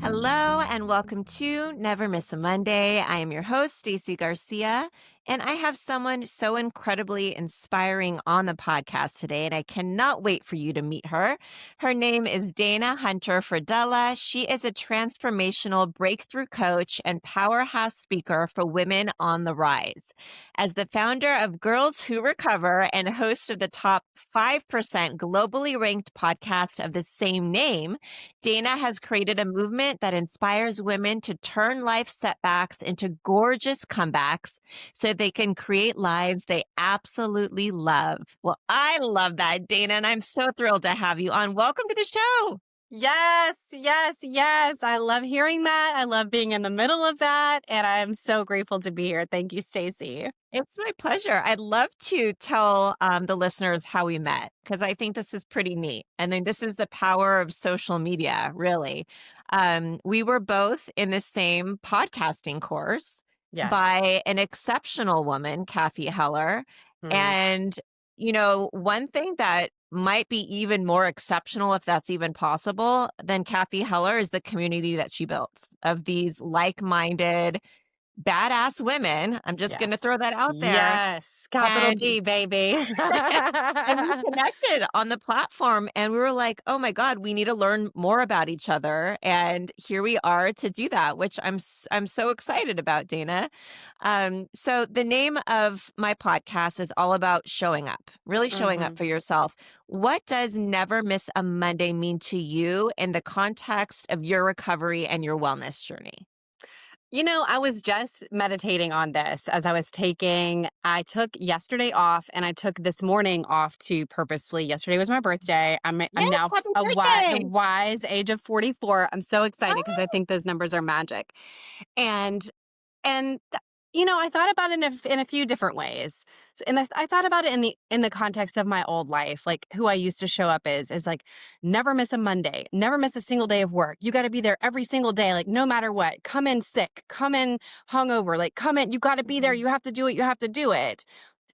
Hello and welcome to Never Miss a Monday. I am your host, Stacey Garcia, and I have someone so incredibly inspiring on the podcast today, and I cannot wait for you to meet her. Her name is Dana Hunter Fradella. She is a transformational breakthrough coach and powerhouse speaker for women on the rise. As the founder of Girls Who Recover and host of the top 5% globally ranked podcast of the same name, Dana has created a movement that inspires women to turn life setbacks into gorgeous comebacks so they can create lives they absolutely love. Well, I love that, Dana, and I'm so thrilled to have you on. Welcome to the show. Yes, yes, yes. I love hearing that. I love being in the middle of that. And I'm so grateful to be here. Thank you, Stacey. It's my pleasure. I'd love to tell the listeners how we met because I think this is pretty neat. And then this is the power of social media, really. We were both in the same podcasting course Yes. by an exceptional woman, Kathy Heller. Mm. And, one thing that might be even more exceptional, if that's even possible, than Kathy Heller is the community that she built of these like-minded, badass women. I'm just going to Yes. throw that out there. Yes. Capital And B, baby. and we connected on the platform and we were like, "Oh my God, we need to learn more about each other." And here we are to do that, which I'm so excited about, Dana. So the name of my podcast is all about showing up, really showing up Mhm. for yourself. What does Never Miss a Monday mean to you in the context of your recovery and your wellness journey? I was just meditating on this as I took yesterday off and I took this morning off to purposefully. Yesterday was my birthday. I'm Yes, now happy the birthday. wise age of 44. I'm so excited because I think those numbers are magic. And And th I thought about it in a few different ways. I thought about it in the context of my old life, like who I used to show up is like never miss a Monday, never miss a single day of work. You got to be there every single day, like no matter what. Come in sick, come in hungover, like come in. You got to be there. You have to do it. You have to do it.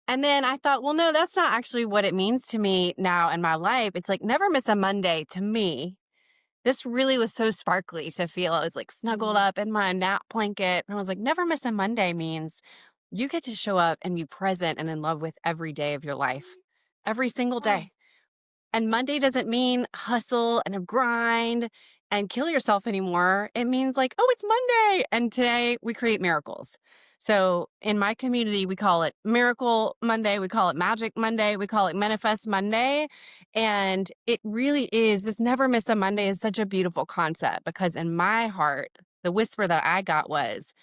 And then I thought, well, no, that's not actually what it means to me now in my life. It's like never miss a Monday to me. This really was so sparkly to feel. I was like snuggled Mhm. up in my nap blanket. And I was like, never miss a Monday means you get to show up and be present and in love with every day of your life, every single Wow. day. And Monday doesn't mean hustle and a grind and kill yourself anymore. It means like, oh, it's Monday. And today we create miracles. So in my community, we call it Miracle Monday. We call it Magic Monday. We call it Manifest Monday. And it really is, this never miss a Monday is such a beautiful concept because in my heart, the whisper that I got was,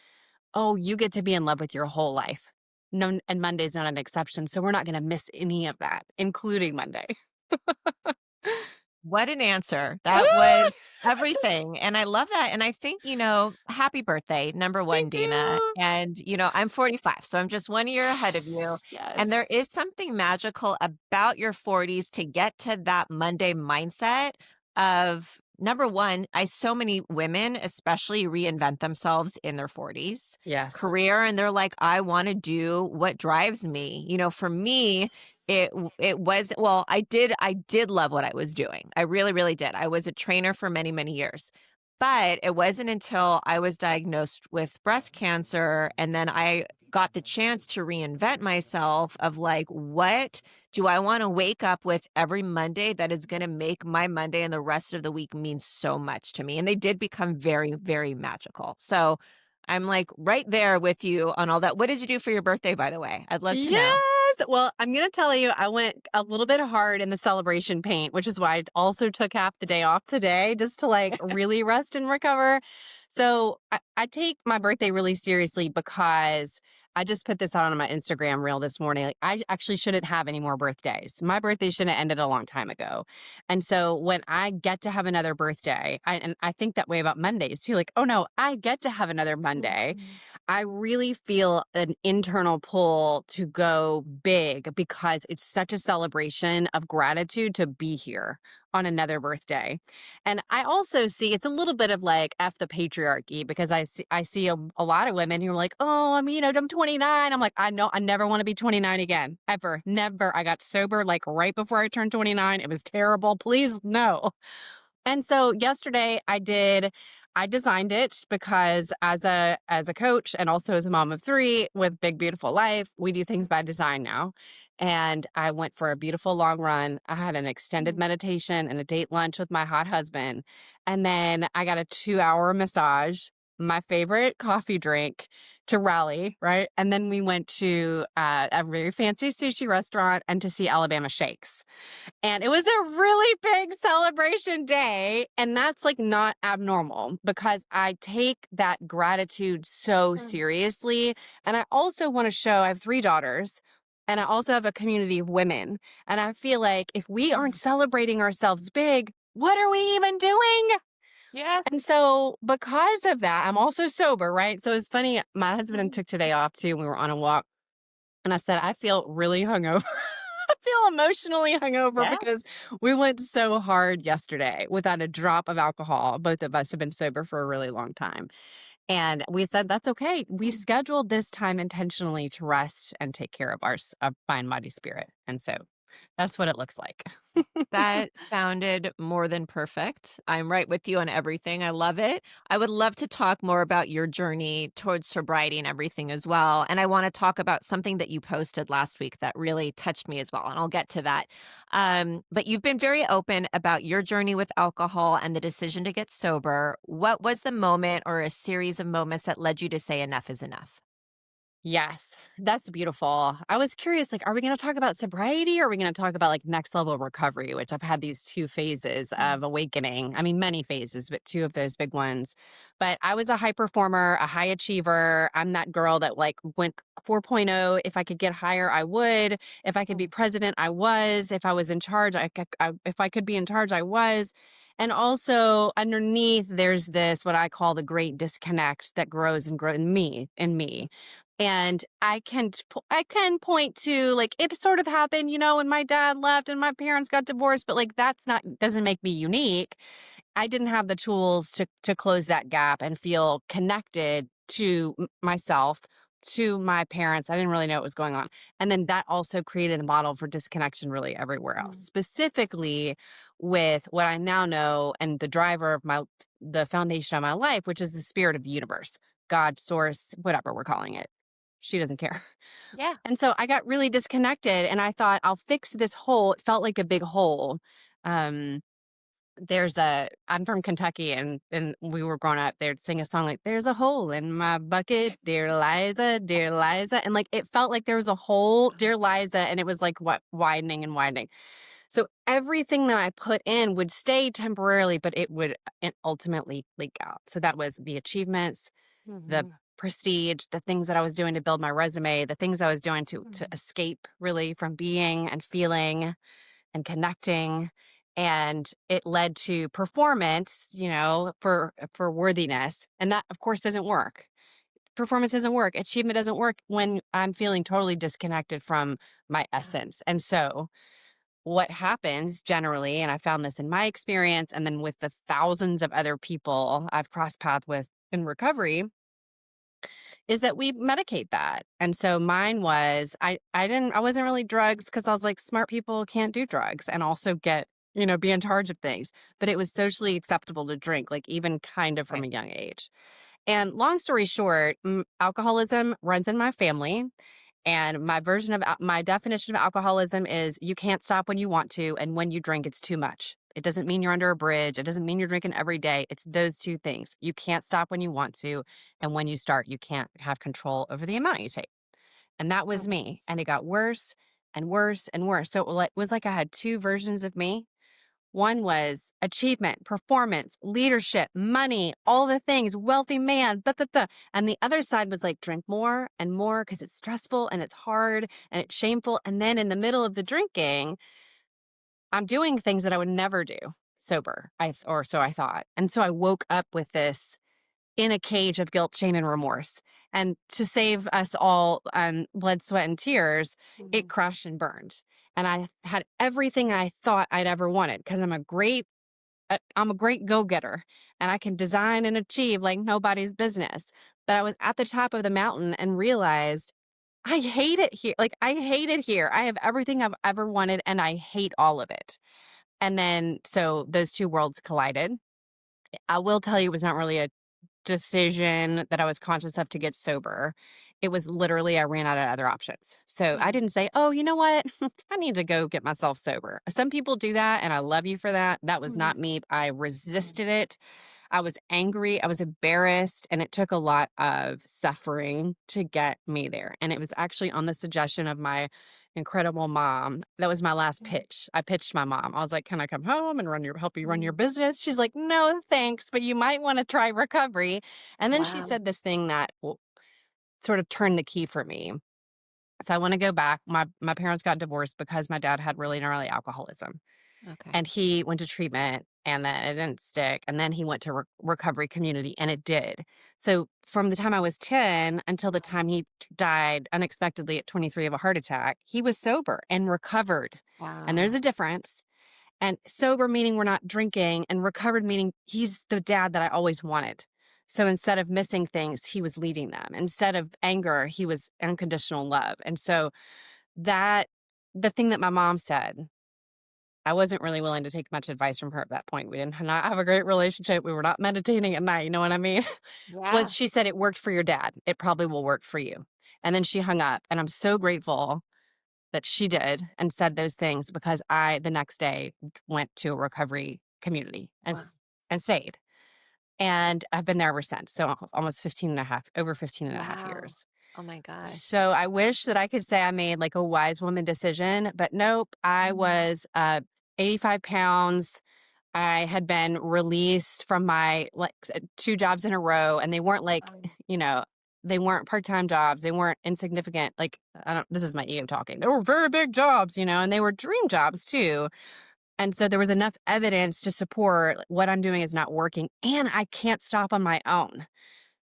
oh, you get to be in love with your whole life. No, and Monday's not an exception. So we're not going to miss any of that, including Monday. What an answer. That was everything. And I love that. And I think, happy birthday, number one, Thank Dana. you. And, I'm 45, so I'm just 1 year ahead of you. Yes, And there yes. is something magical about your 40s to get to that Monday mindset of number one, so many women, especially reinvent themselves in their 40s Yes. career. And they're like, I want to do what drives me. For me, it was, well, I did love what I was doing. I really, really did. I was a trainer for many, many years. But it wasn't until I was diagnosed with breast cancer and then I got the chance to reinvent myself of like, what do I want to wake up with every Monday that is going to make my Monday and the rest of the week mean so much to me? And they did become very, very magical. So I'm like right there with you on all that. What did you do for your birthday, by the way? I'd love to know. Yes. Well, I'm going to tell you, I went a little bit hard in the celebration paint, which is why I also took half the day off today just to like really rest and recover. So I take my birthday really seriously because I just put this out on my Instagram reel this morning. Like, I actually shouldn't have any more birthdays. My birthday should have ended a long time ago. And so when I get to have another birthday, and I think that way about Mondays too, like, oh no, I get to have another Monday. Mhm. I really feel an internal pull to go big because it's such a celebration of gratitude to be here on another birthday. And I also see it's a little bit of like F the patriarchy because I see a lot of women who are like, oh, I'm 29. I'm like, I know I never want to be 29 again. Ever. Never. I got sober like right before I turned 29. It was terrible. Please no. And so yesterday I designed it because as a coach and also as a mom of 3 with Big Beautiful Life, we do things by design now. And I went for a beautiful long run. I had an extended Mhm. meditation and a date lunch with my hot husband. And then I got a 2-hour massage, my favorite coffee drink to rally, right? And then we went to a very fancy sushi restaurant and to see Alabama Shakes. And it was a really big celebration day. And that's like not abnormal because I take that gratitude so Mm. seriously. And I also want to show I have 3 daughters and I also have a community of women. And I feel like if we aren't Mhm. celebrating ourselves big, what are we even doing? And Yes. so because of that, I'm also sober, right? So it's funny. My husband Mhm. took today off too. We were on a walk and I said, I feel really hungover. I feel emotionally hungover because Yes. we went so hard yesterday without a drop of alcohol. Both of us have been sober for a really long time. And we said, that's okay. We Mm. scheduled this time intentionally to rest and take care of our mind, body, spirit. And so that's what it looks like. That sounded more than perfect. I'm right with you on everything. I love it. I would love to talk more about your journey towards sobriety and everything as well. And I want to talk about something that you posted last week that really touched me as well. And I'll get to that. But you've been very open about your journey with alcohol and the decision to get sober. What was the moment or a series of moments that led you to say enough is enough? Yes, that's beautiful. I was curious, like, are we going to talk about sobriety or are we going to talk about like next level recovery, which I've had these 2 phases Mm. of awakening. I mean, many phases, but 2 of those big ones. But I was a high performer, a high achiever. I'm that girl that like went 4.0. If I could get higher, I would. If I could be Mm. president, I was. If I was in charge, if I could be in charge, I was. And also underneath, there's this what I call the great disconnect that grows and grows in me. And I can point to like it sort of happened, when my dad left and my parents got divorced, but like that's not doesn't make me unique. I didn't have the tools to close that gap and feel connected to myself, to my parents. I didn't really know what was going on. And then that also created a model for disconnection really everywhere else. Mm. Specifically with what I now know and the driver of the foundation of my life, which is the spirit of the universe, God, source, whatever we're calling it. She doesn't care. Yeah. And so I got really disconnected and I thought I'll fix this hole. It felt like a big hole. Um, I'm from Kentucky and we were growing up, they'd sing a song like, there's a hole in my bucket, dear Liza, dear Liza. And like, it felt like there was a hole, dear Liza. And it was like what widening and widening. So everything that I put in would stay temporarily, but it would ultimately leak out. So that was the achievements, the Mhm. prestige, the things that I was doing to build my resume, the things I was doing to Mhm. escape really from being and feeling and connecting. And it led to performance, for worthiness. And that of course doesn't work. Performance doesn't work. Achievement doesn't work when I'm feeling totally disconnected from my Yeah. essence. And so what happens generally, and I found this in my experience and then with the thousands of other people I've crossed paths with in recovery, is that we medicate that. And so mine was I wasn't really drugs because I was like smart people can't do drugs and also be in charge of things. But it was socially acceptable to drink, like even kind of from Right. a young age. And long story short, alcoholism runs in my family. And my definition of alcoholism is you can't stop when you want to. And when you drink, it's too much. It doesn't mean you're under a bridge. It doesn't mean you're drinking every day. It's those 2 things. You can't stop when you want to. And when you start, you can't have control over the amount you take. And that was Mhm. me. And it got worse and worse and worse. So it was like I had 2 versions of me. One was achievement, performance, leadership, money, all the things, wealthy man, and the other side was like drink more and more because it's stressful and it's hard and it's shameful. And then in the middle of the drinking, I'm doing things that I would never do sober, or so I thought. And so I woke up with this in a cage of guilt, shame, and remorse. And to save us all blood, sweat, and tears, it Mhm. crashed and burned. And I had everything I thought I'd ever wanted because I'm a great go-getter and I can design and achieve like nobody's business. But I was at the top of the mountain and realized I hate it here. Like, I hate it here. I have everything I've ever wanted and I hate all of it. And then so those two worlds collided. I will tell you, it was not really a decision that I was conscious of to get sober. It was literally I ran out of other options. So I Mhm. didn't say, "Oh, you know what? I need to go get myself sober." Some people do that, and I love you for that. That was Mhm. not me. I Mhm. resisted it. I was angry, I was embarrassed, and it took a lot of suffering to get me there. And it was actually on the suggestion of my incredible mom. That was my last Mhm. pitch. I pitched my mom. I was like, "Can I come home and help you run your Mhm. business?" She's like, "No, thanks, but you might want to try recovery." And then she Wow. said this thing that sort of turned the key for me. So I want to go back. My parents got divorced because my dad had really gnarly alcoholism. Okay. And he went to treatment and then it didn't stick. And then he went to recovery community and it did. So from the time I was 10 until the time he died unexpectedly at 23 of a heart attack, he was sober and recovered. And there's Wow. a difference. And sober meaning we're not drinking, and recovered meaning he's the dad that I always wanted. So instead of missing things, he was leading them. Instead of anger, he was unconditional love. And so that the thing that my mom said, I wasn't really willing to take much advice from her at that point. We didn't not have a great relationship. We were not meditating at night, you know what I mean? Was Yeah. she said, "It worked for your dad. It probably will work for you." And then she hung up, and I'm so grateful that she did and said those things because I, the next day, went to a recovery community Wow. and stayed. And I've been there ever since. So almost 15 and a half, over 15 and a half Wow. years. Oh my gosh. So I wish that I could say I made like a wise woman decision, but nope. I Mhm. was 85 pounds. I had been released from my two jobs in a row, and they weren't like, Wow. you know, they weren't part-time jobs. They weren't insignificant. Like, I don't, this is my ego talking. They were very big jobs, and they were dream jobs too. And so there was enough evidence to support like, what I'm doing is not working, and I can't stop on my own.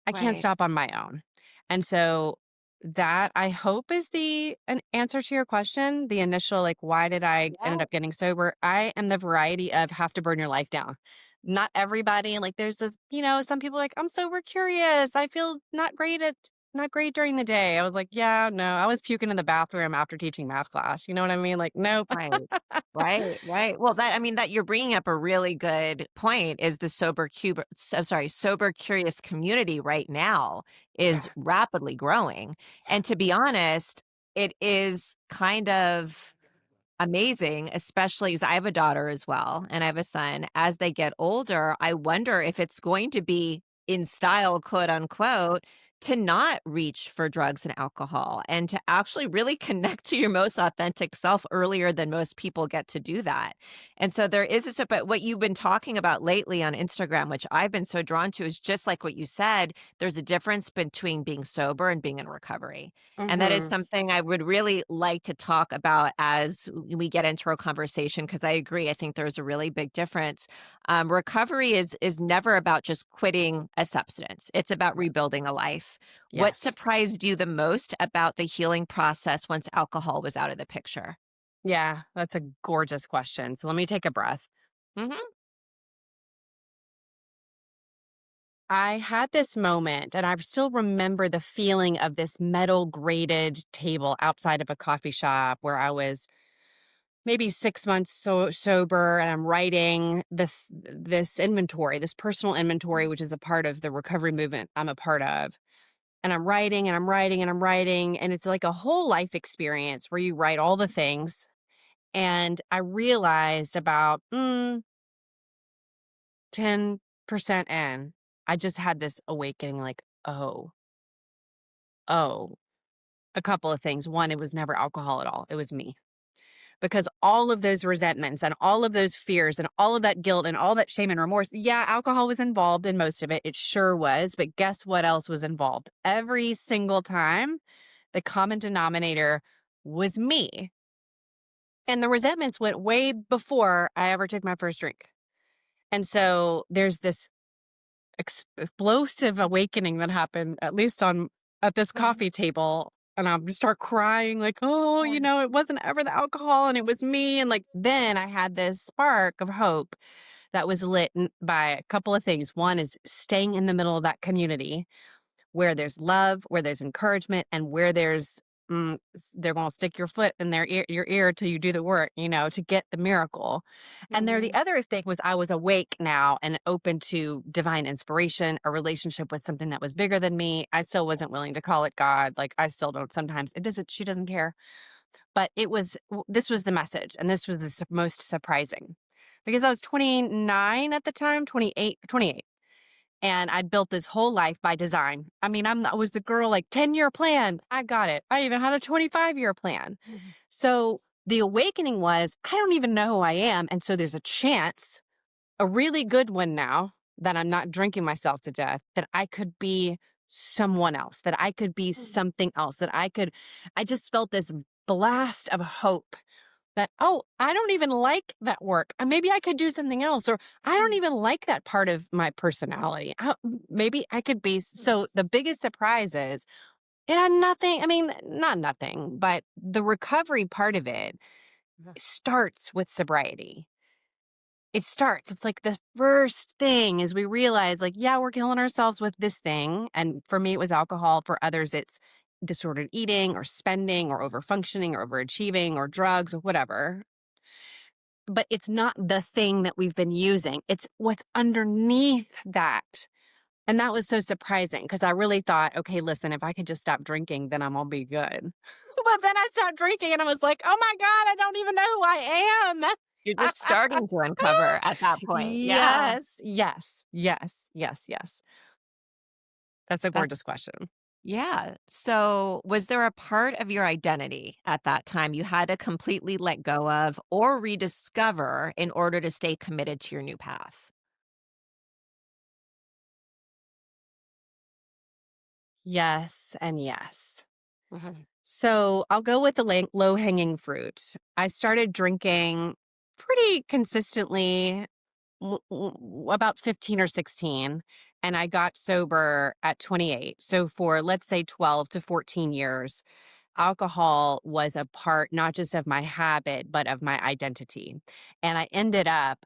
I can't Right. stop on my own. And so that I hope is the an answer to your question. The initial, like, why did I ended up Yes. getting sober? I am the variety of have to burn your life down. Not everybody, like there's this, some people like, I'm sober curious. I feel not great during the day. I was like, yeah, no. I was puking in the bathroom after teaching math class. You know what I mean? Like, nope. Right. Right, right. Well, that I mean, that you're bringing up a really good point is the sober curious community right now is Yeah. rapidly growing. And to be honest, it is kind of amazing, especially because I have a daughter as well, and I have a son. As they get older, I wonder if it's going to be in style, quote unquote, to not reach for drugs and alcohol and to actually really connect to your most authentic self earlier than most people get to do that. And so there is this, but what you've been talking about lately on Instagram, which I've been so drawn to, is just like what you said, there's a difference between being sober and being in recovery. And that is Hmm. something I would really like to talk about as we get into our conversation, because I agree. I think there's a really big difference. Recovery is never about just quitting a substance. It's about rebuilding a life. What Yes. surprised you the most about the healing process once alcohol was out of the picture? Yeah. That's a gorgeous question. So let me take a breath. Mhm. I had this moment, and I still remember the feeling of this metal grated table outside of a coffee shop where I was maybe 6 months sober, and I'm writing this inventory, this personal inventory, which is a part of the recovery movement I'm a part of. And I'm writing and I'm writing and I'm writing, and it's like a whole life experience where you write all the things. And I realized about 10% in, I just had this awakening like, oh, a couple of things. One, it was never alcohol at all. It was me. Because all of those resentments and all of those fears and all of that guilt and all that shame and remorse, yeah, alcohol was involved in most of it. It sure was. But guess what else was involved? Every single time, the common denominator was me. And the resentments went way before I ever took my first drink. And so there's this explosive awakening that happened, at least at this Mhm. coffee table. And I just start crying, like, oh, Yeah. it wasn't ever the alcohol and it was me. And like, then I had this spark of hope that was lit by a couple of things. One is staying in the middle of that community where there's love, where there's encouragement, and where they're going to stick your foot in your ear till you do the work, to get the miracle. And there, the Mhm. other thing was I was awake now and open to divine inspiration, a relationship with something that was bigger than me. I still wasn't willing to call it God. Like I still don't. Sometimes it doesn't. She doesn't care. But this was the message, and this was the most surprising, because I was 29 at the time, 28. And I'd built this whole life by design. I mean, I was the girl like 10-year plan. I got it. I even had a 25-year plan. Mhm. So the awakening was, I don't even know who I am. And so there's a chance, a really good one now, that I'm not drinking myself to death, that I could be someone else, that I could be Mhm. something else, I just felt this blast of hope that, oh, I don't even like that work. Maybe I could do something else, or I don't Mhm. even like that part of my personality. Maybe I could be. So the biggest surprise is it had nothing. I mean, not nothing, but the recovery part of it Yeah. starts with sobriety. It starts. It's like the first thing is we realize, like, yeah, we're killing ourselves with this thing. And for me, it was alcohol. For others, it's disordered eating or spending or overfunctioning or overachieving or drugs or whatever. But it's not the thing that we've been using. It's what's underneath that. And that was so surprising because I really thought, okay, listen, if I could just stop drinking, then I'm gonna be good. But then I stopped drinking and I was like, oh my God, I don't even know who I You're just am. starting to uncover at that point. Yeah. Yes, yes, yes, yes, yes. That's a That's gorgeous question. yeah. So, was there a part of your identity at that time you had to completely let go of or rediscover in order to stay committed to your new path? Yes, and yes. Mhm. So I'll go with the low hanging fruit. I started drinking pretty consistently about 15 or 16, and I got sober at 28. So for, let's say, 12 to 14 years, alcohol was a part not just of my habit but of my identity. And I ended up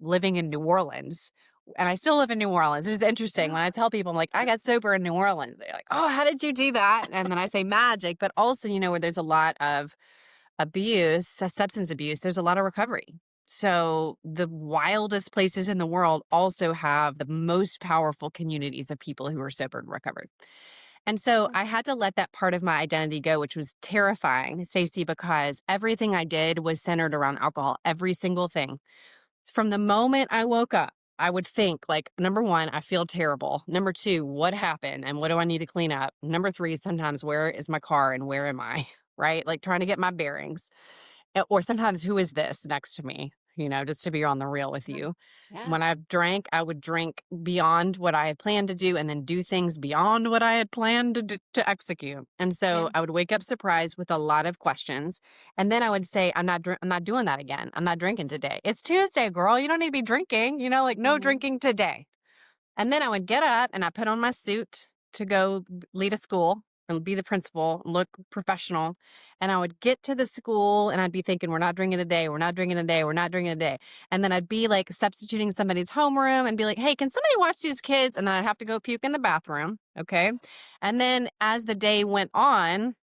living in New Orleans, and I still live in New Orleans. It's interesting when I tell people, I'm like, I got sober in New Orleans, they're like, oh, how did you do that? And then I say magic, but also, where there's a lot of abuse, substance abuse, there's a lot of recovery. So the wildest places in the world also have the most powerful communities of people who are sober and recovered. And so I had to let that part of my identity go, which was terrifying, Stacey, because everything I did was centered around alcohol, every single thing. From the moment I woke up, I would think, like, number one, I feel terrible. Number two, what happened and what do I need to clean up? Number three, sometimes, where is my car and where am I? Right? Like trying to get my bearings. Or sometimes, who is this next to me? Just to be on the real with Mhm. you. Yeah. When I drank, I would drink beyond what I had planned to do and then do things beyond what I had planned to execute. And Yeah. so I would wake up surprised with a lot of questions. And then I would say, I'm not doing that again. I'm not drinking today. It's Tuesday, girl. You don't need to be drinking, like no Mhm. drinking today. And then I would get up and I put on my suit to go lead a school and be the principal, look professional. And I would get to the school and I'd be thinking, we're not drinking today. We're not drinking today. We're not drinking today. And then I'd be like substituting somebody's homeroom and be like, hey, can somebody watch these kids? And then I'd have to go puke in the bathroom. Okay. And then as the day went on,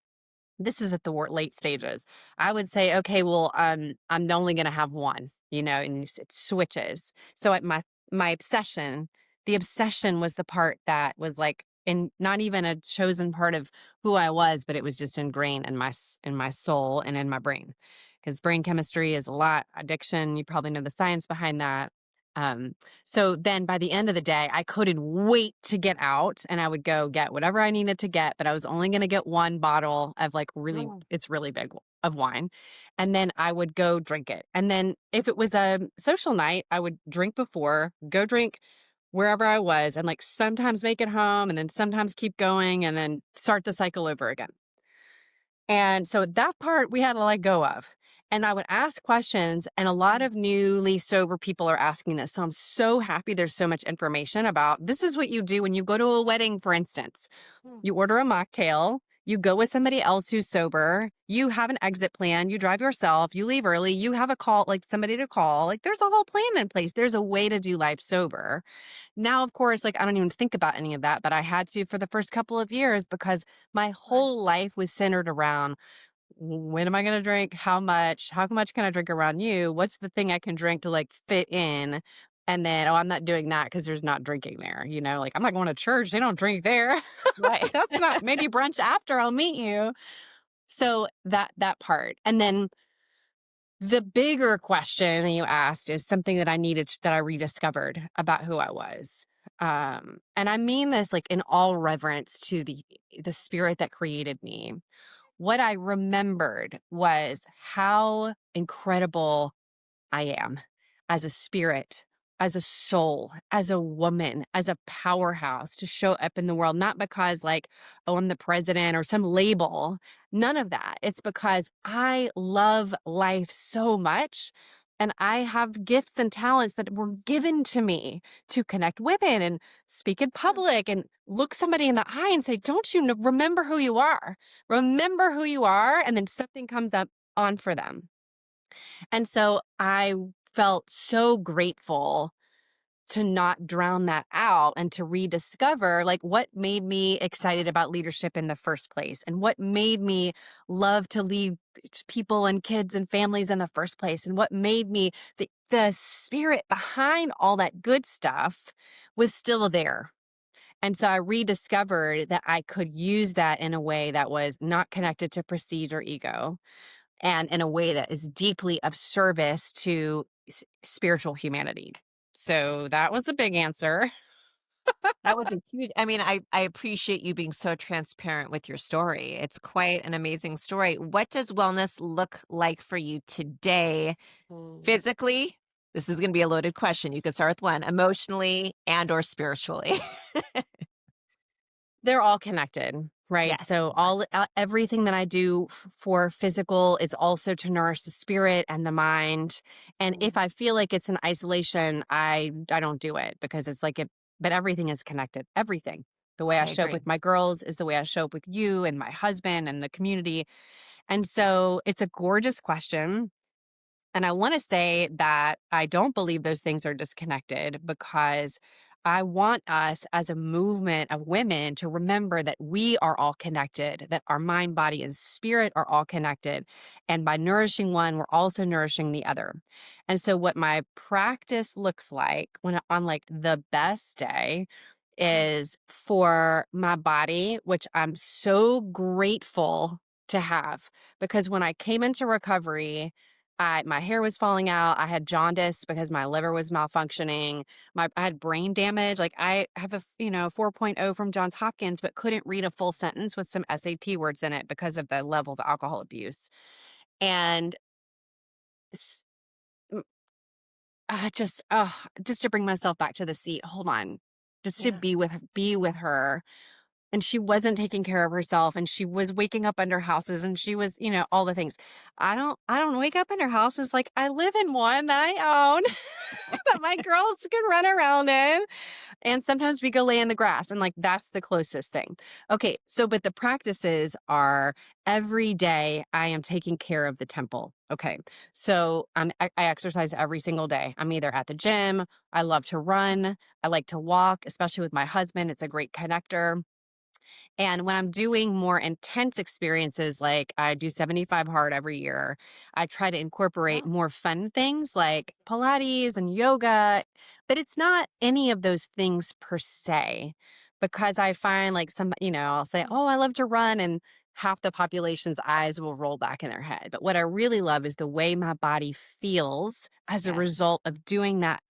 this was at the late stages. I would say, okay, well, I'm only going to have one, and it switches. So at my obsession, the obsession was the part that was like in not even a chosen part of who I was, but it was just ingrained in my soul and in my brain. Because brain chemistry is a lot addiction. You probably know the science behind that. Um, so then by the end of the day, I couldn't wait to get out and I would go get whatever I needed to get, but I was only going to get one bottle of like Mm. it's really big of wine. And then I would go drink it. And then if it was a social night, I would drink before, go drink wherever I was and like sometimes make it home and then sometimes keep going and then start the cycle over again. And so that part we had to let go of. And I would ask questions, and a lot Mm, of newly sober people are asking this. So I'm so happy there's so much information about this is what you do when you go to a wedding, for instance. mm, You order a mocktail, you go with somebody else who's sober, you have an exit plan, you drive yourself, you leave early, you have a call, like somebody to call. Like there's a whole plan in place. There's a way to do life sober. Now, of course, like I don't even think about any of that, but I had to for the first couple of years because my right, whole life was centered around when am I going to drink? How much? How much can I drink around you? What's the thing I can drink to like fit in? And then, oh, I'm not doing that because there's not drinking there. Like I'm not going to church. They don't drink there. right. That's not maybe brunch after I'll meet you. So that part. And then the bigger question that you asked is something that that I rediscovered about who I was. And I mean this like in all reverence to the spirit that created me. What I remembered was how incredible I am as a spirit, as a soul, as a woman, as a powerhouse to show up in the world, not because, like, oh, I'm the president or some label. None of that. It's because I love life so much. And I have gifts and talents that were given to me to connect women and speak in Mm, public and look somebody in the eye and say, don't you remember who you are? Remember who you are. And then something comes up on for them. And so I felt so grateful to not drown that out and to rediscover like what made me excited about leadership in the first place and what made me love to lead people and kids and families in the first place and what made me the spirit behind all that good stuff was still there. And so I rediscovered that I could use that in a way that was not connected to prestige or ego and in a way that is deeply of service to spiritual humanity. So that was a big answer. that was a huge I mean, I appreciate you being so transparent with your story. It's quite an amazing story. What does wellness look like for you today, Mm. physically? This is gonna be a loaded question. You can start with 1, emotionally and or spiritually. They're all connected, right? Yes. So everything that I do for physical is also to nourish the spirit and the mind. And if Mm, I feel like it's in isolation, I don't do it because it's like it. But everything is connected. Everything. The way I I show up agree. with my girls is the way I show up with you and my husband and the community. And so it's a gorgeous question. And I want to say that I don't believe those things are disconnected because I want us as a movement of women to remember that we are all connected, that our mind, body, and spirit are all connected. And by nourishing one, we're also nourishing the other. And so what my practice looks like on like the best day Mhm. is for my body, which I'm so grateful to have because when I came into recovery, my hair was falling out. I had jaundice because my liver was malfunctioning. I had brain damage. Like I have 4.0 from Johns Hopkins, but couldn't read a full sentence with some SAT words in it because of the level of alcohol abuse. And s- m- just to bring myself back to the seat. Hold on, just to Yeah. be with her, and she wasn't taking care of herself and she was waking up under houses and she was, all the things. I don't wake up under houses. Like I live in one that I own that my girls can run around in. And sometimes we go lay in the grass and like that's the closest thing. Okay, so but the practices are every day I am taking care of the temple. Okay. So I exercise every single day. I'm either at the gym, I love to run, I like to walk, especially with my husband. It's a great connector. And when I'm doing more intense experiences, like I do 75 hard every year, I try to incorporate Oh, more fun things like Pilates and yoga, but it's not any of those things per se, because I find like I'll say, mm, oh, I love to run. And half the population's eyes will roll back in their head. But what I really love is the way my body feels as a yes. result of doing that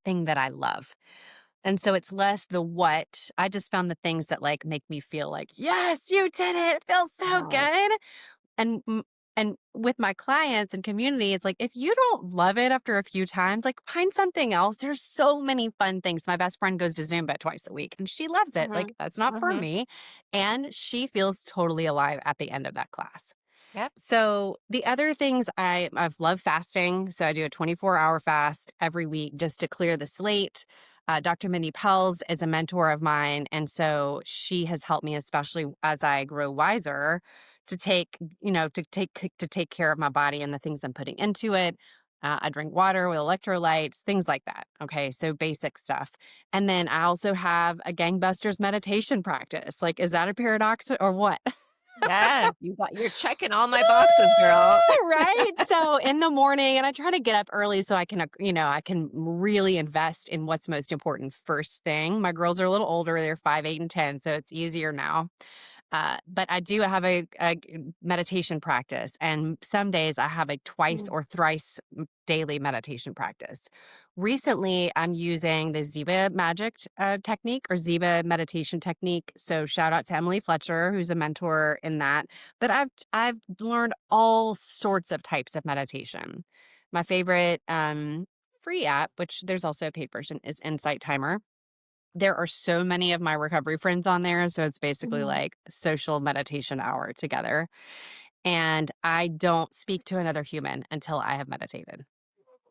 thing that I love. And so it's less the what. I just found the things that like make me feel like, yes, you did it. It feels so Yes. good. And and with my clients and community, it's like if you don't love it after a few times, like find something else. There's so many fun things. My best friend goes to Zumba twice a week and she loves it. Like Mhm. that's not for Mhm. me. And she feels totally alive at the end of that class. Yep. So the other things I've loved fasting. So I do a 24-hour fast every week just to clear the slate. Dr. Mindy Pels is a mentor of mine, and so she has helped me, especially as I grow wiser, to take care of my body and the things I'm putting into it. I drink water with electrolytes, things like that. Okay, so basic stuff. And then I also have a gangbusters meditation practice. Like, is that a paradox or what? Yes, you're checking all my boxes, girl. Right? So in the morning, and I try to get up early so I can, I can really invest in what's most important first thing. My girls are a little older. They're 5, 8, and 10, so it's easier now. But I do have a meditation practice, and some days I have a twice Mm, or thrice daily meditation practice. Recently, I'm using the Ziva magic technique or Ziva meditation technique. So shout out to Emily Fletcher, who's a mentor in that. But I've learned all sorts of types of meditation. My favorite free app, which there's also a paid version, is Insight Timer. There are so many of my recovery friends on there, so it's basically mhm. like social meditation hour together, and I don't speak to another human until I have meditated.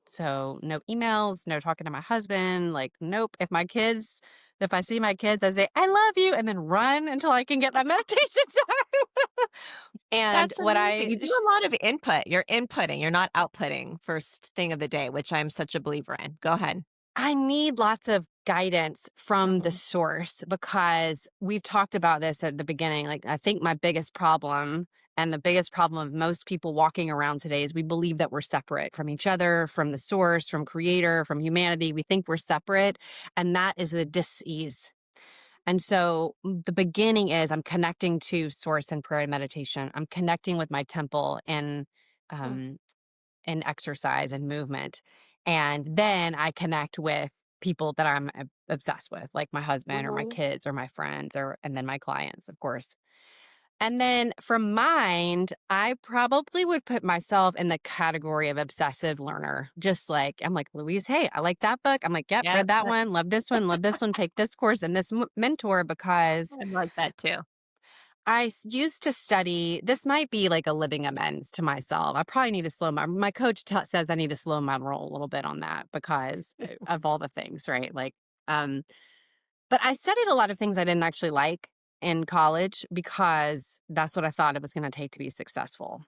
So, no emails, no talking to my husband, like, nope. If I see my kids, I say, "I love you," and then run until I can get my meditation time. And That's what amazing. I You do a lot of input. You're inputting, you're not outputting first thing of the day, which I'm such a believer in. Go ahead. I need lots of guidance from the Mhm, source because we've talked about this at the beginning. Like, I think my biggest problem and the biggest problem of most people walking around today is we believe that we're separate from each other, from the source, from creator, from humanity. We think we're separate, and that is the dis-ease. And so the beginning is I'm connecting to source and prayer and meditation. I'm connecting with my temple mm, um, and exercise and movement. And then I connect with people that I'm obsessed with, like my husband or my mhm. kids or my friends and then my clients, of course. And then from mind, I probably would put myself in the category of obsessive learner. Just like I'm like, Louise, hey, I like that book. I'm like, yep, Yep, read that yep, one, love this one, take this course and this mentor because I'm like that too. used to study. This might be like a living amends to myself. I probably need to slow my coach says I need to slow my roll a little bit on that because of all the things, right? Like, um, but I studied a lot of things I didn't actually like in college because that's what I thought it was going to take to be successful.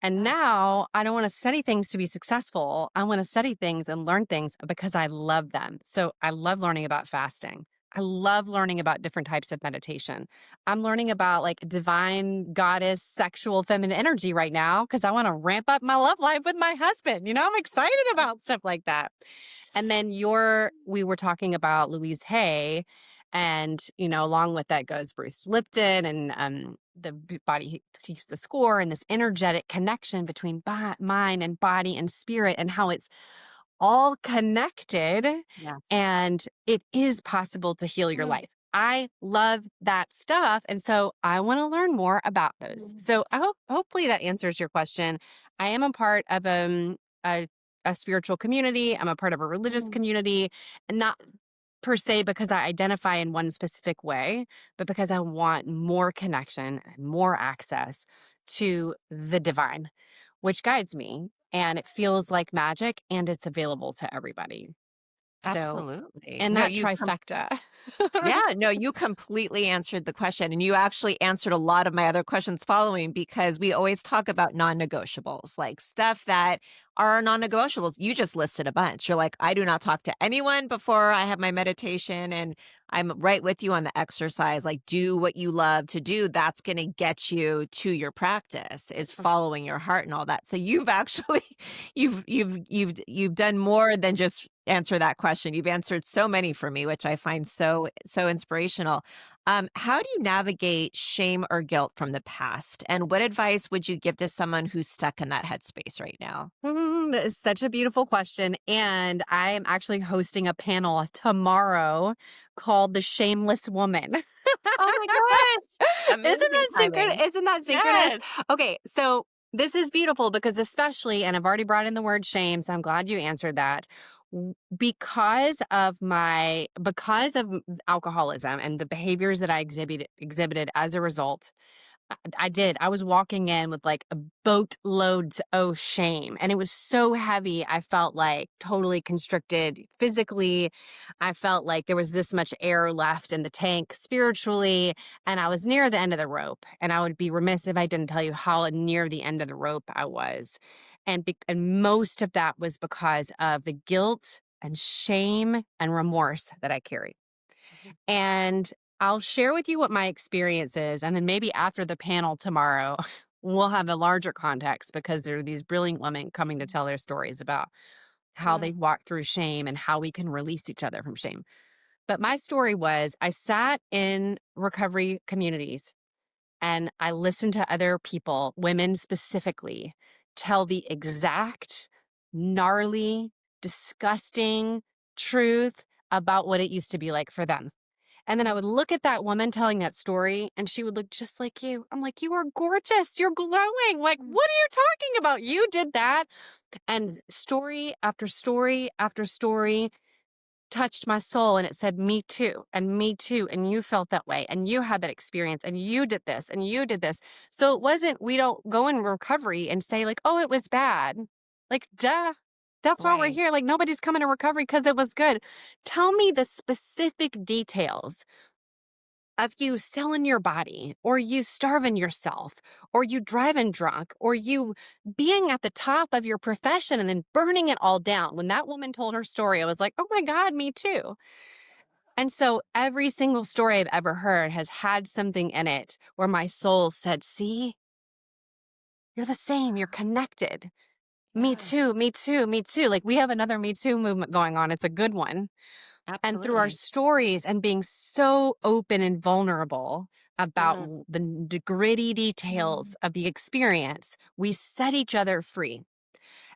And Yeah. now I don't want to study things to be successful. I want to study things and learn things because I love them. So I love learning about fasting. I love learning about different types of meditation. I'm learning about like divine goddess sexual feminine energy right now because I want to ramp up my love life with my husband. I'm excited about stuff like that. And then we were talking about Louise Hay, and along with that goes Bruce Lipton and the body keeps the score and this energetic connection between mind and body and spirit and how it's all connected Yes. and it is possible to heal your Mm, life. I love that stuff. And so I want to learn more about those. mm, So hopefully that answers your question. I am a part of a, a spiritual community. I'm a part of a religious mhm. community, and not per se because I identify in one specific way, but because I want more connection and more access to the divine, which guides me. And it feels like magic and it's available to everybody. So, Absolutely. in No, that trifecta. yeah, no, you completely answered the question. And you actually answered a lot of my other questions following because we always talk about non negotiables, like stuff that are non negotiables. You just listed a bunch. You're like, I do not talk to anyone before I have my meditation. And I'm right with you on the exercise. Like, do what you love to do. That's going to get you to your practice, is following your heart and all that. So you've actually, you've done more than just answer that question. You've answered so many for me, which I find so inspirational. How do you navigate shame or guilt from the past? And what advice would you give to someone who's stuck in that headspace right now? That is such a beautiful question. And I am actually hosting a panel tomorrow called The Shameless Woman. Oh my gosh. Amazing timing. Isn't that synchronous? Yes. Okay, so this is beautiful because especially, and I've already brought in the word shame, so I'm glad you answered that. Because of alcoholism and the behaviors that I exhibited as a result, I did. I was walking in with like a boatloads of shame, and it was so heavy. I felt like totally constricted physically. I felt like there was this much air left in the tank spiritually, and I was near the end of the rope. And I would be remiss if I didn't tell you how near the end of the rope I was. And most of that was because of the guilt and shame and remorse that I carried. Mhm. And I'll share with you what my experience is. And then maybe after the panel tomorrow, we'll have a larger context because there are these brilliant women coming to tell their stories about how Mm, they walked through shame and how we can release each other from shame. But my story was I sat in recovery communities and I listened to other people, women specifically, tell the exact gnarly, disgusting truth about what it used to be like for them. And then I mm, would look at that woman telling that story, and she would look just like you. I'm like, "You are gorgeous. You're glowing. Like, mm. what are you talking about? You did that." And story after story after story touched my soul, and it said, "Me too, and me too, and you felt that way, and you had that experience, and you did this, and you did this." So it wasn't we don't go in recovery and say like, "Oh, it was bad." Like, duh. That's why we're Right. here. Like, nobody's coming to recovery because it was good. Tell me the specific details of you selling your body or you starving yourself or you driving drunk or you being at the top of your profession and then burning it all down. When that woman told her story, I was like, oh my God, me too. And so every single story I've ever heard has had something in it where my soul said, see, you're the same, you're connected. Me Yeah. too, me too, me too. Like we have another Me Too movement going on. It's a good one. And through our Absolutely. stories and being so open and vulnerable about Mm, the gritty mm, details of the experience, we set each other free.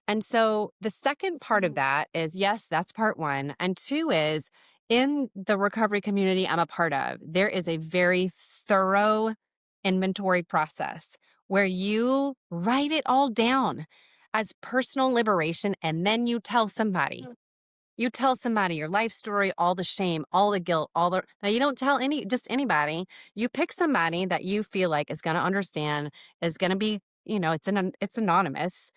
And so the second part of mm, that is yes, that's part one. And two is in the recovery community I'm a part of, there is a very thorough inventory process where you write it all down as personal liberation and then you tell somebody. mm. You tell somebody your life story, all the shame, all the guilt, all the now you don't tell just anybody. You pick somebody that you feel like is going to understand, is going to be, it's anonymous.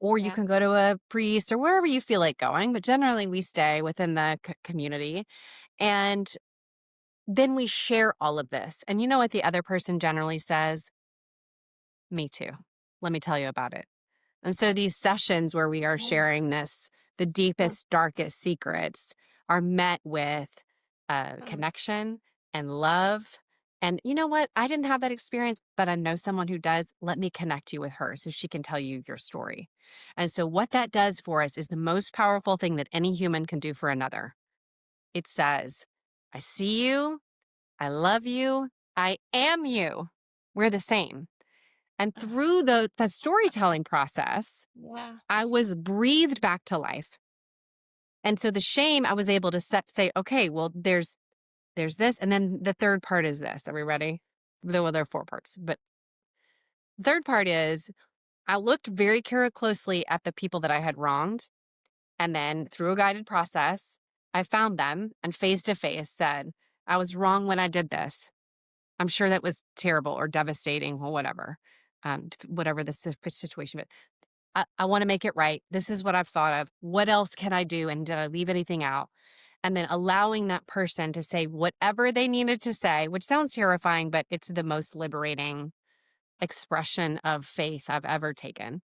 Or you Yeah. can go to a priest or wherever you feel like going, but generally we stay within the community. And then we share all of this. And you know what the other person generally says? Me too. Let me tell you about it. And so these sessions where we are Mm, sharing this, the mm, deepest, darkest secrets are met with mm. connection and love. And you know what? I didn't have that experience, but I know someone who does. Let me connect you with her so she can tell you your story. And so, what that does for us is the most powerful thing that any human can do for another. It says, I see you, I love you, I am you. We're the same. And Ugh, through that storytelling process, yeah. I was breathed back to life. And so the shame I was able to say, okay, well, there's this. And then the third part is this. Are we ready? There are four parts. But third part is I looked very closely at the people that I had wronged. And then through a guided process, I found them and face to face said, I was wrong when I did this. I'm sure that was terrible or devastating or whatever, whatever the situation. I want to make it right. This is what I've thought of. What else can I do? And did I leave anything out? And then allowing that person to say whatever they needed to say, which sounds terrifying, but it's the most liberating expression of faith I've ever taken.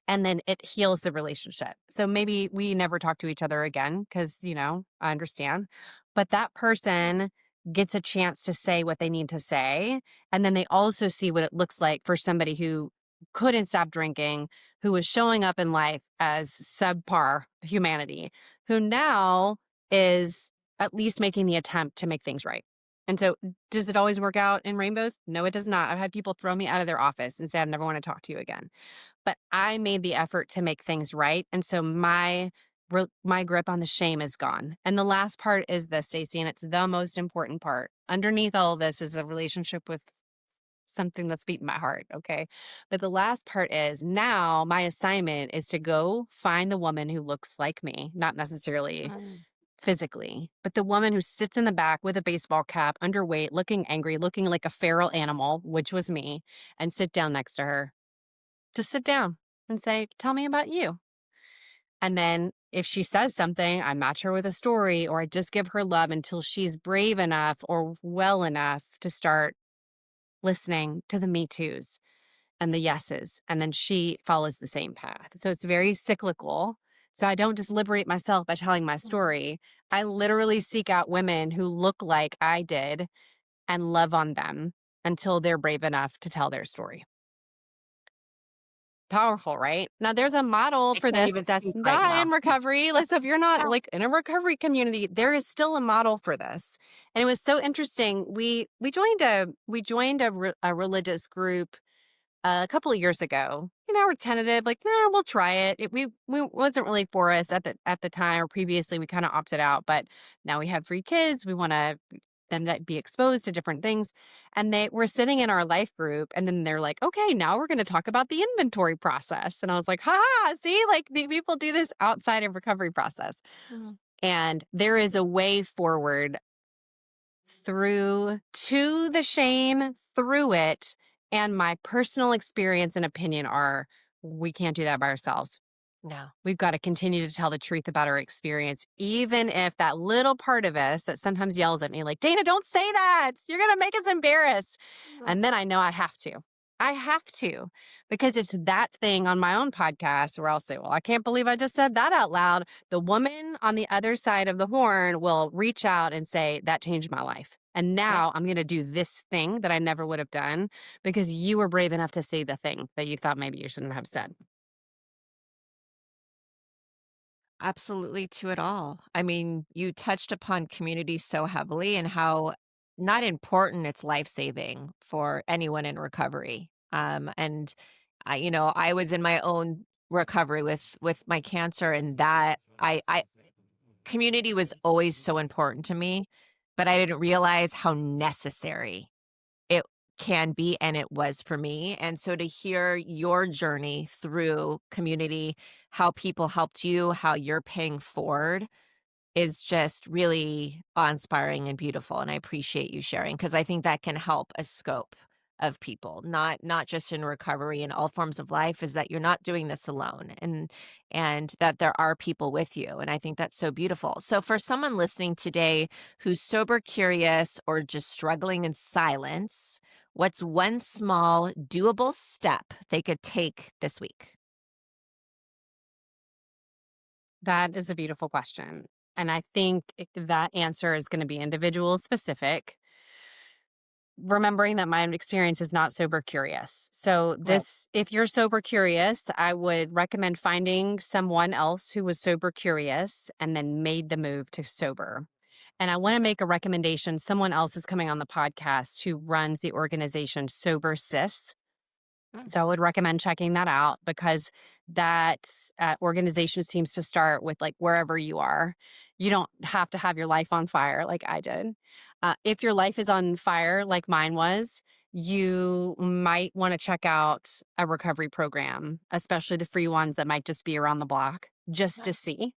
And then it heals the relationship. So maybe we never talk to each other again because, I understand. But that person gets a chance to say what they need to say. And then they also see what it looks like for somebody who couldn't stop drinking, who was showing up in life as subpar humanity, who now is at least making the attempt to make things right. And so, does it always work out in rainbows? No, it does not. I've had people throw me out of their office and say, I never want to talk to you again, but I made the effort to make things right, and so my grip on the shame is gone. And the last part is this, Stacey, and it's the most important part. Underneath all of this is a relationship with something that's beating my heart, okay? But the last part is now my assignment is to go find the woman who looks like me, not necessarily Mm. physically, but the woman who sits in the back with a baseball cap, underweight, looking angry, looking like a feral animal, which was me, and sit down next to her. Just sit down and say, "Tell me about you." And then if she says something, I match her with a story, or I just give her love until she's brave enough or well enough to start listening to the me toos and the yeses. And then she follows the same path. So it's very cyclical. So I don't just liberate myself by telling my Mhm. story. I literally seek out women who look like I did and love on them until they're brave enough to tell their story. Powerful, right? Now there's a model I for can't this even that's speak right not now. in recovery. Like, so if you're not Yeah. like in a recovery community, there is still a model for this. And it was so interesting. We joined a religious group a couple of years ago. We're tentative, like, we'll try it. We wasn't really for us at the time or previously. We kind of opted out, but now we have 3 kids. We want to them to be exposed to different things. And they were sitting in our life group, and then they're like, "Okay, now we're going to talk about the inventory process." And I was like, "Ha ha! See, like the people do this outside of recovery process." Mhm. And there is a way forward through to the shame, through it, and my personal experience and opinion are we can't do that by ourselves. No. We've got to continue to tell the truth about our experience, even if that little part of us that sometimes yells at me, like, "Dana, don't say that. You're going to make us embarrassed." And then I know I have to. I have to, because it's that thing on my own podcast where I'll say, "Well, I can't believe I just said that out loud." The woman on the other side of the horn will reach out and say, "That changed my life. And Yep. now I'm going to do this thing that I never would have done because you were brave enough to say the thing that you thought maybe you shouldn't have said." Absolutely to it all. I mean, you touched upon community so heavily and how not important it's life-saving for anyone in recovery. And I was in my own recovery with my cancer and that I community was always so important to me, but I didn't realize how necessary it can be, and it was for me, and so to hear your journey through community, how people helped you, how you're paying forward is just really awe-inspiring and beautiful, and I appreciate you sharing because I think that can help a scope of people, not just in recovery, in all forms of life, is that you're not doing this alone, and that there are people with you, and I think that's so beautiful. So for someone listening today who's sober curious or just struggling in silence, what's one small, doable step they could take this week? That is a beautiful question. And I think that answer is going to be individual specific, remembering that my experience is not sober curious. So, Right. if you're sober curious, I would recommend finding someone else who was sober curious and then made the move to sober. And I want to make a recommendation. Someone else is coming on the podcast who runs the organization Sober Sis. Mm, So I would recommend checking that out because that organization seems to start with like wherever you are. You don't have to have your life on fire like I did. If your life is on fire like mine was, you might want to check out a recovery program, especially the free ones that might just be around the block, just to right. see.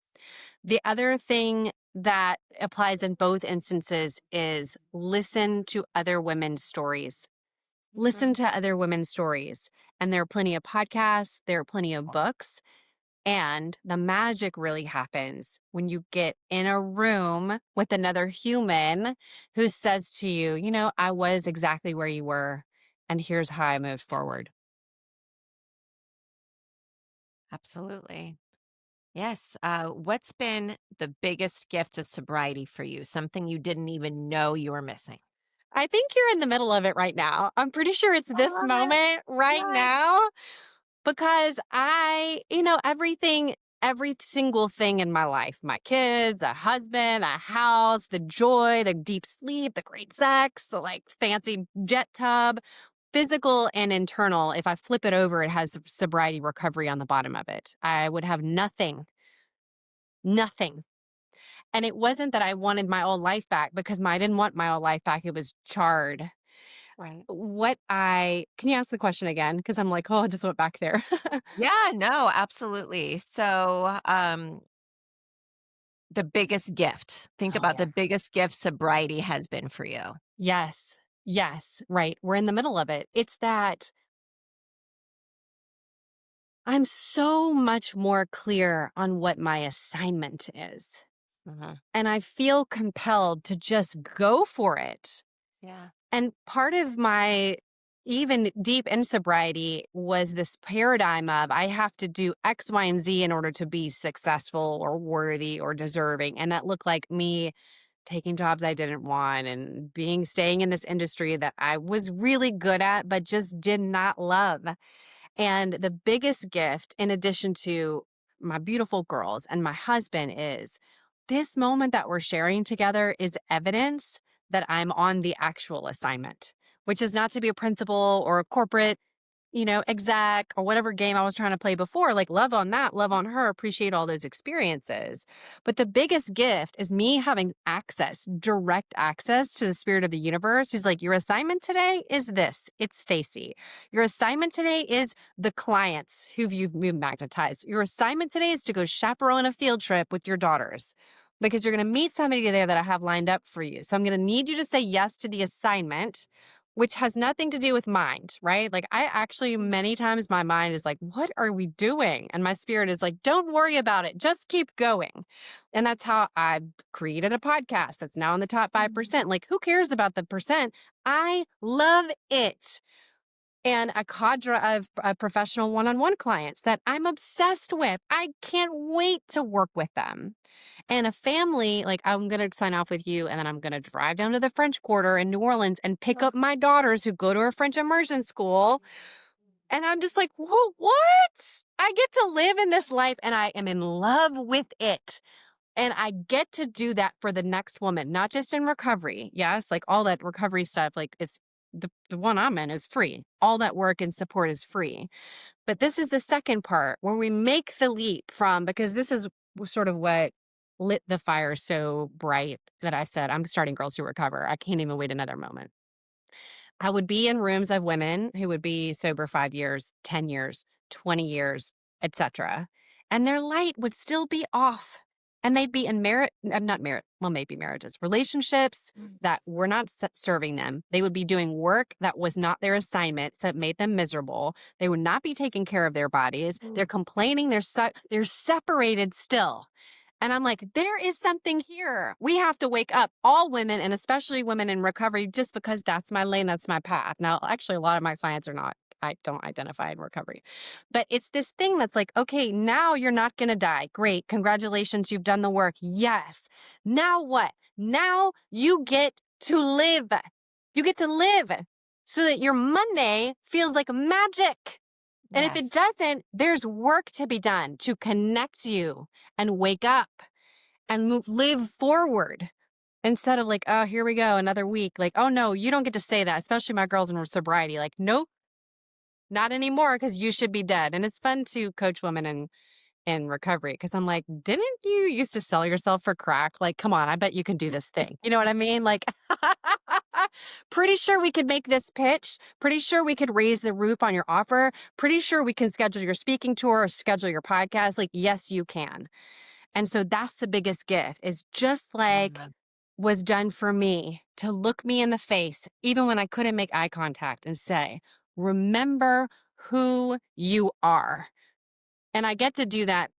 The other thing that applies in both instances is listen to other women's stories. Listen Mhm. to other women's stories. And there are plenty of podcasts, there are plenty of books. And the magic really happens when you get in a room with another human who says to you, "I was exactly where you were, and here's how I moved forward." Absolutely. Yes. What's been the biggest gift of sobriety for you? Something you didn't even know you were missing? I think you're in the middle of it right now. I'm pretty sure it's I this love it. moment right Yes. now. Because every single thing in my life, my kids, a husband, a house, the joy, the deep sleep, the great sex, the like fancy jet tub, physical and internal, if I flip it over, it has sobriety recovery on the bottom of it. I would have nothing, nothing. And it wasn't that I wanted my old life back because I didn't want my old life back. It was charred. Right. Can you ask the question again? Because I'm like, oh, I just went back there. Yeah, no, absolutely. So, the biggest gift. Think Oh, about yeah. the biggest gift sobriety has been for you. Yes. Yes. Right. We're in the middle of it. It's that I'm so much more clear on what my assignment is. Mhm. And I feel compelled to just go for it. Yeah. And part of my even deep in sobriety was this paradigm of I have to do X, Y, and Z in order to be successful or worthy or deserving. And that looked like me taking jobs I didn't want and staying in this industry that I was really good at, but just did not love. And the biggest gift, in addition to my beautiful girls and my husband, is this moment that we're sharing together is evidence that I'm on the actual assignment, which is not to be a principal or a corporate exec or whatever game I was trying to play before, like love on that, love on her, appreciate all those experiences. But the biggest gift is me having access, direct access to the spirit of the universe who's like, your assignment today is this. It's Stacey. Your assignment today is the clients who you've magnetized. Your assignment today is to go chaperone a field trip with your daughters because you're going to meet somebody there that I have lined up for you. So I'm going to need you to say yes to the assignment, which has nothing to do with mind, right? Like I actually, many times my mind is like, what are we doing? And my spirit is like, don't worry about it. Just keep going. And that's how I created a podcast that's now in the top 5%. Like who cares about the percent? I love it. And a cadre of professional one-on-one clients that I'm obsessed with. I can't wait to work with them. And a family, like I'm going to sign off with you and then I'm going to drive down to the French Quarter in New Orleans and pick up my daughters who go to a French immersion school. And I'm just like, whoa, what? I get to live in this life and I am in love with it. And I get to do that for the next woman, not just in recovery. Yes, like all that recovery stuff, like it's the one I'm in is free. All that work and support is free. But this is the second part where we make the leap from, because this is sort of what lit the fire so bright that I said, I'm starting Girls Who Recover. I can't even wait another moment. I would be in rooms of women who would be sober 5 years, 10 years, 20 years, etc. And their light would still be off. And they'd be in not merit, well, maybe marriages, relationships that were not serving them. They would be doing work that was not their assignment, so it made them miserable. They would not be taking care of their bodies. They're complaining. They're separated still. And I'm like, there is something here. We have to wake up, all women, and especially women in recovery, just because that's my lane, that's my path. Now, actually, a lot of my clients are not. I don't identify in recovery. But it's this thing that's like, okay, now you're not going to die. Great. Congratulations. You've done the work. Yes. Now what? Now you get to live. You get to live so that your Monday feels like magic. And if it Yes. doesn't, there's work to be done to connect you and wake up and live forward instead of like, oh, here we go, another week. Like, oh, no, you don't get to say that, especially my girls in sobriety. Like, nope, not anymore because you should be dead. And it's fun to coach women in recovery because I'm like, didn't you used to sell yourself for crack? Like, come on, I bet you can do this thing. You know what I mean? Like, pretty sure we could make this pitch. Pretty sure we could raise the roof on your offer. Pretty sure we can schedule your speaking tour or schedule your podcast. Like, yes, you can. And so that's the biggest gift is just like Yeah. was done for me to look me in the face, even when I couldn't make eye contact and say, remember who you are. And I get to do that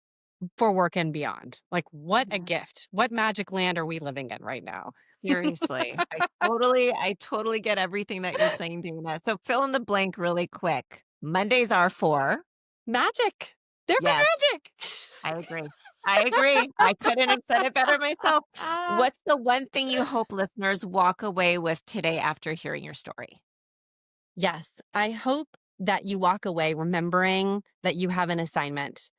for work and beyond. Like, what a Yes. gift. What magic land are we living in right now? Seriously. I totally get everything that you're saying, Dana. So fill in the blank really quick. Mondays are for Magic. They're for yes, magic. I agree. I agree. I couldn't have said it better myself. What's the one thing you hope listeners walk away with today after hearing your story? Yes, I hope that you walk away remembering that you have an assignment.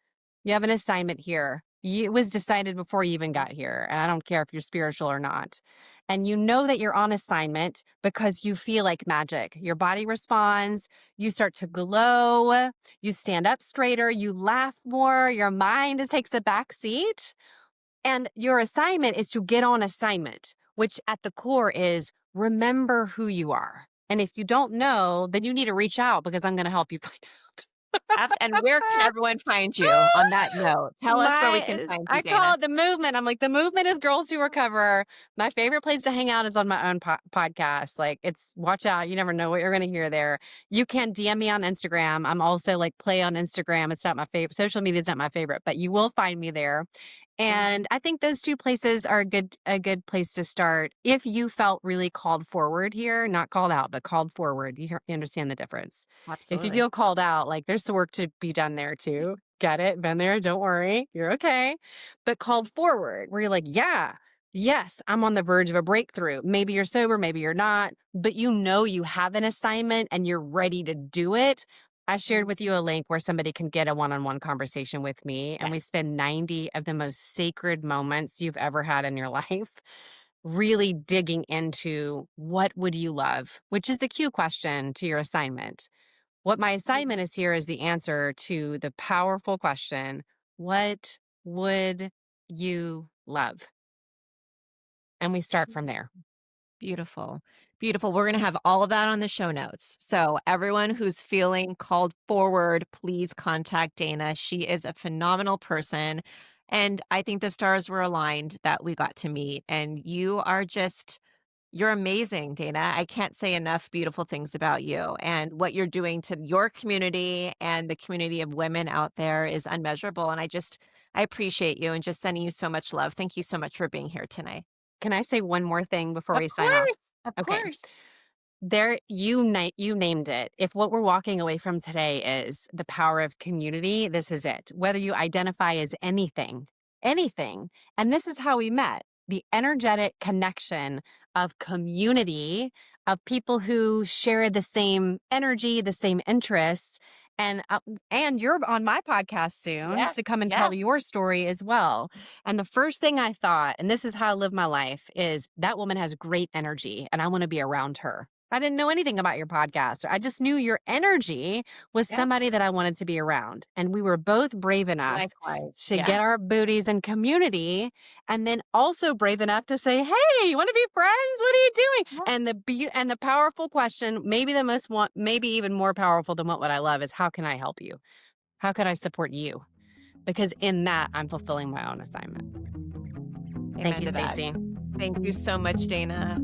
You have an assignment here. It was decided before you even got here. And I don't care if you're spiritual or not. And you know that you're on assignment because you feel like magic. Your body responds. You start to glow. You stand up straighter. You laugh more. Your mind takes a back seat. And your assignment is to get on assignment, which at the core is remember who you are. And if you don't know, then you need to reach out because I'm going to help you find out. And where can everyone find you on that note? Tell us where we can find you, I call Dana. it the movement. I'm like, the movement is Girls Who Recover. My favorite place to hang out is on my own podcast. Like, it's watch out. You never know what you're going to hear there. You can DM me on Instagram. I'm also like play on Instagram. It's not my favorite. Social media is not my favorite, but you will find me there. Mhm. And I think those two places are a good place to start. If you felt really called forward here, not called out, but called forward, you understand the difference. If you Absolutely. feel called out, like there's some work to be done there too. Get it? Been there. Don't worry. You're okay. But called forward, where you're like, yeah, yes, I'm on the verge of a breakthrough. Maybe you're sober, maybe you're not, but you know you have an assignment and you're ready to do it. I shared Mhm. with you a link where somebody can get a one on one conversation with me, and we Yes. spend 90 of the most sacred moments you've ever had in your life really digging into what would you love, which is the Q question to your assignment. What my Mhm. assignment is here is the answer to the powerful question, what would you love? And we start from there. Beautiful. Beautiful. We're going to have all of that on the show notes. So, everyone who's feeling called forward, please contact Dana. She is a phenomenal person. And I think the stars were aligned that we got to meet. And you're amazing, Dana. I can't say enough beautiful things about you. And what you're doing to your community and the community of women out there is unmeasurable. And I appreciate you and just sending you so much love. Thank you so much for being here tonight. Can I say one more thing before Of we sign off? course. Of Okay. course. There, you named it. If what we're walking away from today is the power of community, this is it. Whether you identify as anything, and this is how we met. The energetic connection of community, of people who share the same energy, the same interests, and you're on my podcast soon Yeah. to come and Yeah. tell your story as well. And the first thing I thought, and this is how I live my life, is that woman has great energy and I want to be around her. I didn't know anything about your podcast. I just knew your energy was Yeah. somebody that I wanted to be around. And we were both brave enough Likewise. to Yeah. get our booties in community, and then also brave enough to say, "Hey, you want to be friends? What are you doing?" Yeah. And the powerful question, maybe the most one, maybe even more powerful than what would I love, is how can I help you? How can I support you? Because in that, I'm fulfilling my own assignment. Thank Amen you, to that. Stacey. Thank you so much, Dana.